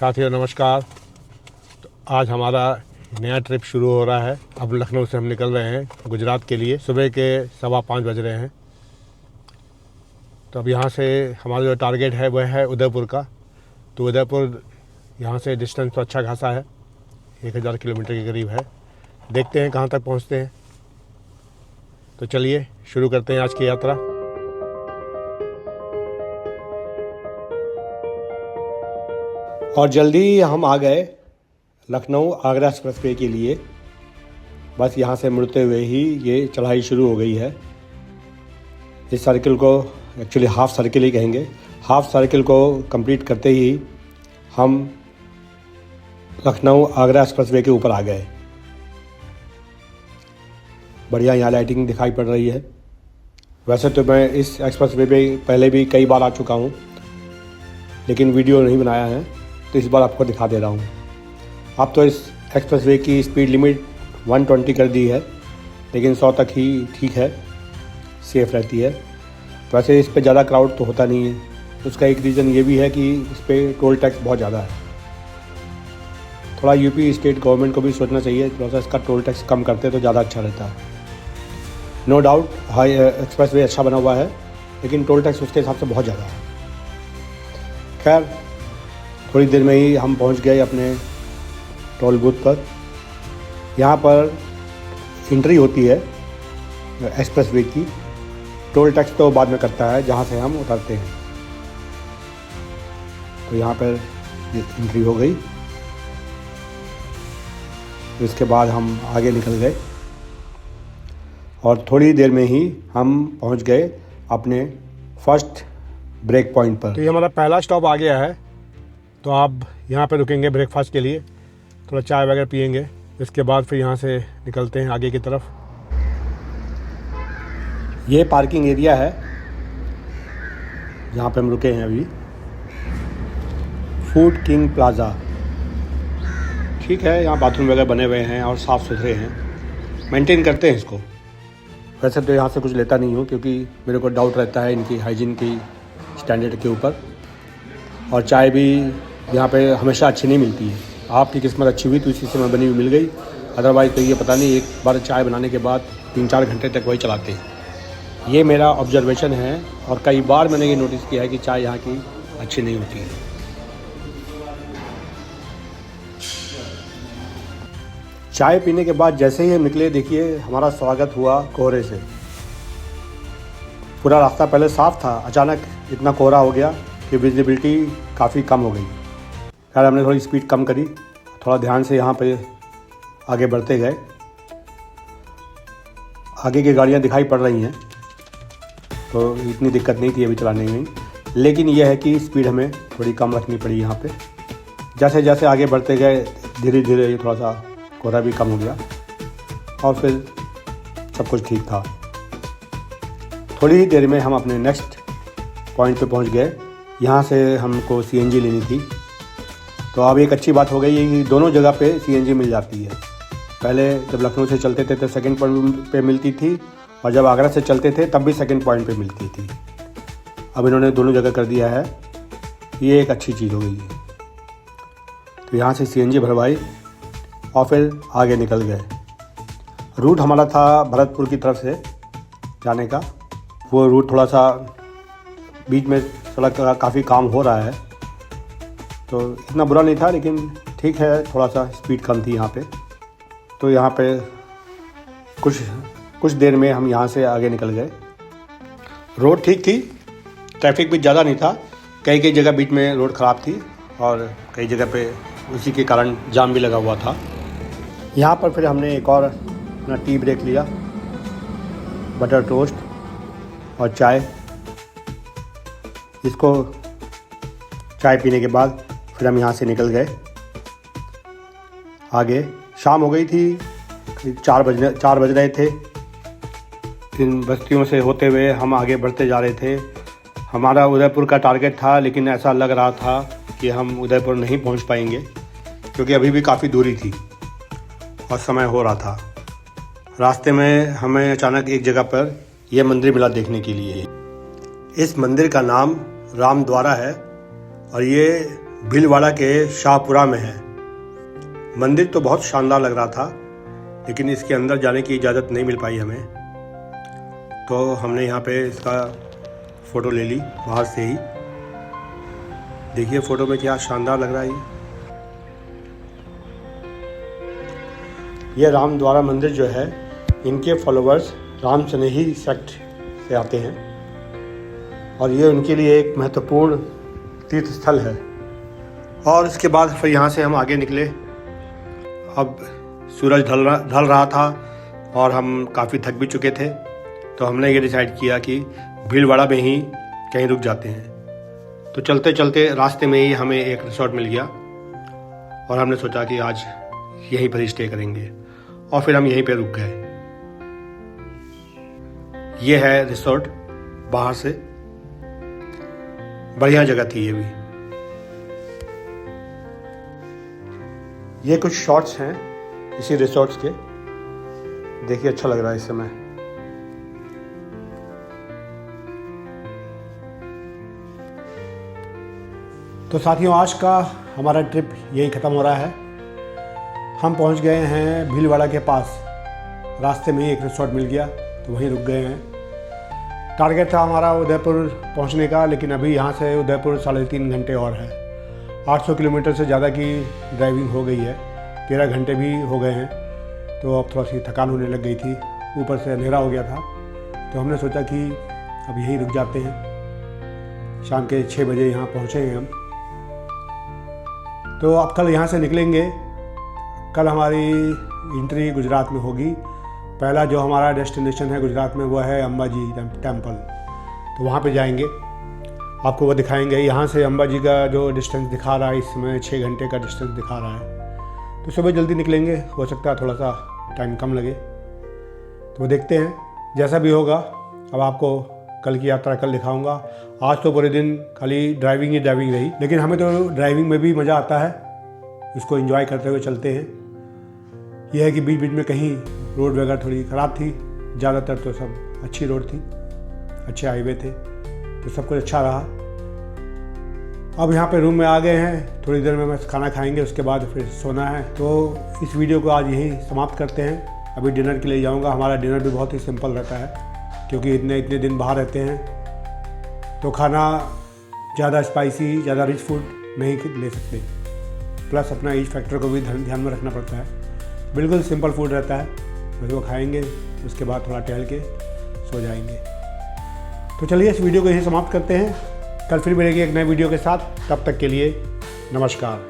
साथियों नमस्कार। तो आज हमारा नया ट्रिप शुरू हो रहा है। अब लखनऊ से हम निकल रहे हैं गुजरात के लिए। सुबह के 5:15 बज रहे हैं। तो अब यहाँ से हमारा जो टारगेट है वह है उदयपुर का। तो उदयपुर यहाँ से डिस्टेंस तो अच्छा खासा है, 1000 किलोमीटर के करीब है। देखते हैं कहाँ तक पहुँचते हैं। तो चलिए शुरू करते हैं आज की यात्रा। और जल्दी हम आ गए लखनऊ आगरा एक्सप्रेसवे के लिए। बस यहाँ से मुड़ते हुए ही ये चढ़ाई शुरू हो गई है। इस सर्किल को एक्चुअली हाफ सर्किल ही कहेंगे। हाफ सर्किल को कंप्लीट करते ही हम लखनऊ आगरा एक्सप्रेसवे के ऊपर आ गए। बढ़िया यहाँ लाइटिंग दिखाई पड़ रही है। वैसे तो मैं इस एक्सप्रेसवे पे पहले भी कई बार आ चुका हूँ, लेकिन वीडियो नहीं बनाया है, तो इस बार आपको दिखा दे रहा हूँ। अब तो इस एक्सप्रेसवे की स्पीड लिमिट 120 कर दी है, लेकिन 100 तक ही ठीक है, सेफ़ रहती है। वैसे इस पे ज़्यादा क्राउड तो होता नहीं है। उसका एक रीज़न ये भी है कि इस पर टोल टैक्स बहुत ज़्यादा है। थोड़ा यूपी स्टेट गवर्नमेंट को भी सोचना चाहिए, थोड़ा सा इसका टोल टैक्स कम करते तो ज़्यादा अच्छा रहता है। नो डाउट हाई एक्सप्रेसवे अच्छा बना हुआ है, लेकिन टोल टैक्स उसके हिसाब से बहुत ज़्यादा है। खैर, थोड़ी देर में ही हम पहुंच गए अपने टोल बूथ पर। यहाँ पर एंट्री होती है एक्सप्रेसवे की। टोल टैक्स तो बाद में करता है जहाँ से हम उतरते हैं। तो यहाँ पर एंट्री हो गई। इसके बाद हम आगे निकल गए और थोड़ी देर में ही हम पहुँच गए अपने फर्स्ट ब्रेक पॉइंट पर। तो ये हमारा पहला स्टॉप आ गया है। तो आप यहाँ पे रुकेंगे ब्रेकफास्ट के लिए, थोड़ा चाय वगैरह पियेंगे। इसके बाद फिर यहाँ से निकलते हैं आगे की तरफ। ये पार्किंग एरिया है जहाँ पे हम रुके हैं अभी, फूड किंग प्लाज़ा। ठीक है, यहाँ बाथरूम वगैरह बने हुए हैं और साफ़ सुथरे हैं, मेंटेन करते हैं इसको। वैसे तो यहाँ से कुछ लेता नहीं हूँ, क्योंकि मेरे को डाउट रहता है इनकी हाइजीन की स्टैंडर्ड के ऊपर। और चाय भी यहाँ पे हमेशा अच्छी नहीं मिलती है। आपकी किस्मत अच्छी हुई तो इसी से मैं बनी हुई मिल गई, अदरवाइज़ तो ये पता नहीं, एक बार चाय बनाने के बाद 3-4 घंटे तक वही चलाते हैं। ये मेरा ऑब्जर्वेशन है, और कई बार मैंने ये नोटिस किया है कि चाय यहाँ की अच्छी नहीं होती है। चाय पीने के बाद जैसे ही हम निकले, देखिए हमारा स्वागत हुआ कोहरे से। पूरा रास्ता पहले साफ़ था, अचानक इतना कोहरा हो गया कि विजिबिलिटी काफ़ी कम हो गई। खैर, हमने थोड़ी स्पीड कम करी, थोड़ा ध्यान से यहाँ पे आगे बढ़ते गए। आगे की गाड़ियाँ दिखाई पड़ रही हैं, तो इतनी दिक्कत नहीं थी अभी चलाने में। लेकिन यह है कि स्पीड हमें थोड़ी कम रखनी पड़ी यहाँ पे। जैसे जैसे आगे बढ़ते गए, धीरे धीरे थोड़ा सा कोहरा भी कम हो गया, और फिर सब कुछ ठीक था। थोड़ी ही देर में हम अपने नेक्स्ट पॉइंट पे पहुँच गए। यहाँ से हमको सीएनजी लेनी थी। तो अब एक अच्छी बात हो गई है कि दोनों जगह पे सीएनजी मिल जाती है। पहले जब लखनऊ से चलते थे तो सेकंड पॉइंट पे मिलती थी, और जब आगरा से चलते थे तब भी सेकंड पॉइंट पे मिलती थी। अब इन्होंने दोनों जगह कर दिया है, ये एक अच्छी चीज़ हो गई है। तो यहाँ से सीएनजी भरवाई और फिर आगे निकल गए। रूट हमारा था भरतपुर की तरफ से जाने का। वो रूट थोड़ा सा बीच में सड़क का काफ़ी काम हो रहा है, तो इतना बुरा नहीं था, लेकिन ठीक है, थोड़ा सा स्पीड कम थी यहाँ पे। तो यहाँ पे कुछ देर में हम यहाँ से आगे निकल गए। रोड ठीक थी, ट्रैफिक भी ज़्यादा नहीं था। कई जगह बीच में रोड ख़राब थी, और कई जगह पे उसी के कारण जाम भी लगा हुआ था। यहाँ पर फिर हमने एक और अपना टी ब्रेक लिया, बटर टोस्ट और चाय। इसको चाय पीने के बाद फिर हम यहाँ से निकल गए आगे। शाम हो गई थी, 4 बज रहे थे। इन बस्तियों से होते हुए हम आगे बढ़ते जा रहे थे। हमारा उदयपुर का टारगेट था, लेकिन ऐसा लग रहा था कि हम उदयपुर नहीं पहुँच पाएंगे, क्योंकि अभी भी काफ़ी दूरी थी और समय हो रहा था। रास्ते में हमें अचानक एक जगह पर यह मंदिर मिला देखने के लिए। इस मंदिर का नाम राम द्वारा है और ये भीलवाड़ा के शाहपुरा में है। मंदिर तो बहुत शानदार लग रहा था, लेकिन इसके अंदर जाने की इजाज़त नहीं मिल पाई हमें, तो हमने यहाँ पे इसका फ़ोटो ले ली बाहर से ही। देखिए फ़ोटो में क्या शानदार लग रहा है ये रामद्वारा मंदिर जो है, इनके फॉलोअर्स राम सनेही सेक्ट से आते हैं और ये उनके लिए एक महत्वपूर्ण तीर्थ स्थल है। और इसके बाद फिर यहाँ से हम आगे निकले। अब सूरज ढल रहा था और हम काफ़ी थक भी चुके थे, तो हमने ये डिसाइड किया कि भीलवाड़ा में ही कहीं रुक जाते हैं। तो चलते चलते रास्ते में ही हमें एक रिसोर्ट मिल गया और हमने सोचा कि आज यहीं पर ही स्टे करेंगे, और फिर हम यहीं पे रुक गए। ये है रिसोर्ट, बाहर से बढ़िया जगह थी ये भी। ये कुछ शॉट्स हैं इसी रिसोर्ट्स के, देखिए अच्छा लग रहा है इस समय। तो साथियों, आज का हमारा ट्रिप यही ख़त्म हो रहा है। हम पहुंच गए हैं भीलवाड़ा के पास। रास्ते में ही एक रिसोर्ट मिल गया तो वहीं रुक गए हैं। टारगेट था हमारा उदयपुर पहुंचने का, लेकिन अभी यहाँ से उदयपुर 3.5 घंटे और है। 800 किलोमीटर से ज़्यादा की ड्राइविंग हो गई है, 13 घंटे भी हो गए हैं, तो अब थोड़ा सी थकान होने लग गई थी। ऊपर से अंधेरा हो गया था, तो हमने सोचा कि अब यहीं रुक जाते हैं। शाम के 6 बजे यहाँ पहुँचेंगे हम। तो अब कल यहाँ से निकलेंगे। कल हमारी एंट्री गुजरात में होगी। पहला जो हमारा डेस्टिनेशन है गुजरात में, वो है अंबाजी टेम्पल, तो वहाँ पे जाएंगे, आपको वो दिखाएंगे। यहाँ से अंबाजी का जो डिस्टेंस दिखा रहा है इस समय 6 घंटे का डिस्टेंस दिखा रहा है। तो सुबह जल्दी निकलेंगे, हो सकता है थोड़ा सा टाइम कम लगे, तो वो देखते हैं जैसा भी होगा। अब आपको कल की यात्रा कल दिखाऊंगा। आज तो पूरे दिन खाली ड्राइविंग ही ड्राइविंग रही, लेकिन हमें तो ड्राइविंग में भी मज़ा आता है, इसको एंजॉय करते हुए चलते हैं। यह है कि बीच बीच में कहीं रोड वगैरह थोड़ी ख़राब थी, ज़्यादातर तो सब अच्छी रोड थी, अच्छे हाईवे थे, तो सब कुछ अच्छा रहा। अब यहाँ पे रूम में आ गए हैं, थोड़ी देर में बस खाना खाएंगे, उसके बाद फिर सोना है। तो इस वीडियो को आज यहीं समाप्त करते हैं। अभी डिनर के लिए जाऊँगा। हमारा डिनर भी बहुत ही सिंपल रहता है, क्योंकि इतने दिन बाहर रहते हैं, तो खाना ज़्यादा स्पाइसी, ज़्यादा रिच फूड नहीं ले सकते। प्लस अपना एज फैक्टर को भी ध्यान में रखना पड़ता है। बिल्कुल सिंपल फूड रहता है, बस वो खाएंगे, उसके बाद थोड़ा टहल के सो जाएंगे। तो चलिए इस वीडियो को यहीं समाप्त करते हैं। कल फिर मिलेंगे एक नए वीडियो के साथ। तब तक के लिए नमस्कार।